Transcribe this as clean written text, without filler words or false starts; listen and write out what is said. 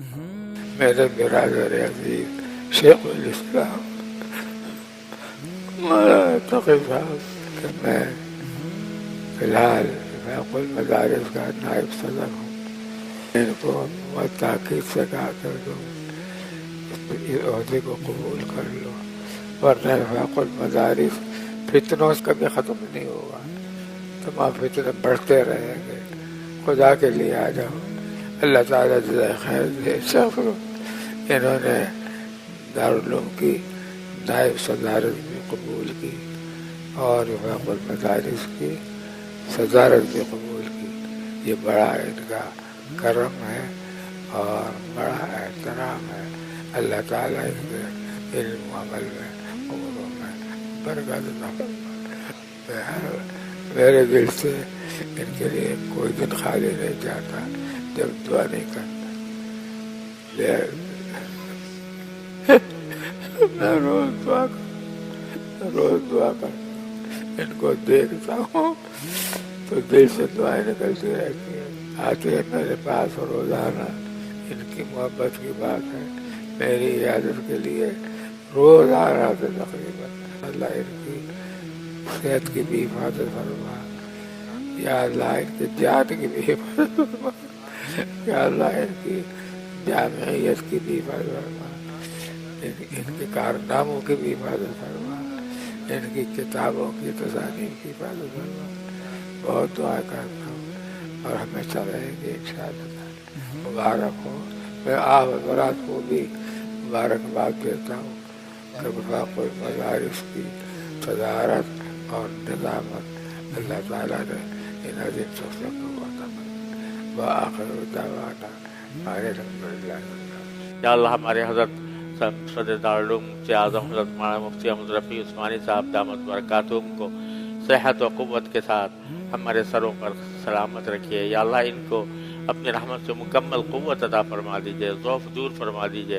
میرے برادر عزیز شیخ الاسلام مولانا تقی صاحب کہ میں فی الحال فیض المدارس کا نائب صدر ہوں، ان کو بہت تاکید سے کہا کر دو اس عہدے کو قبول کر لو، ورنہ فیض المدارس فتنوں سے کبھی ختم نہیں ہوگا، تمام فتنے بڑھتے رہیں گے، خدا کے لیے آ جاؤ، اللہ تعالیٰ جزائے خیر دے۔ انہوں نے دارالعلوم کی نائب صدارت بھی قبول کی اور فیض المدارس کی صدارت بھی قبول کی۔ یہ بڑا ان کا کرم ہے اور بڑا احترام ہے، اللہ تعالیٰ ان کے علم و عمل میں عمروں میں برکت عطا فرمائے۔ میرے دل سے ان کے لیے کوئی دن خالی نہیں جاتا جب دعا نہیں کرتا۔ میں روز دعا کرتا، ان کو دیکھتا ہوں تو دل سے دعائیں نکلتی رہتی ہیں، آتی ہے میرے پاس روزانہ۔ ان کی محبت کی بات ہے، میری عیادت کے لیے روز آ رہا تھا تقریباً۔ اللہ ان کی صحت کی بھی حفاظت فرما، یا اللہ ان کی جان کی بھی حفاظت فرما، یا اللہ ان کی جامعیت کی بھی حفاظت فرما، ان کے کارناموں کی بھی حفاظت فرما، ان کی کتابوں کی تصانیف کی حفاظت فرما۔ بہت دعا کرتا ہوں اور ہمیشہ رہیں گے انشاءاللہ۔ مبارک ہو، میں آپ حضرات کو بھی مبارکباد دیتا ہوں کہ فیض المدارس کی صدارت اور نظامت اللہ تعالیٰ نے ان عظیم شخصیت کو عطا فرمائی۔ وآخر دعوانا الحمدللہ۔ یا اللہ ہمارے حضرت صدر دارالعلوم مفتی اعظم حضرت مولانا مفتی احمد رفیع عثمانی صاحب دامت برکاتہم کو صحت و قوت کے ساتھ ہمارے سروں پر سلامت رکھیے۔ یا اللہ ان کو اپنی رحمت سے مکمل قوت عطا فرما دیجیے، ضعف دور فرما دیجیے۔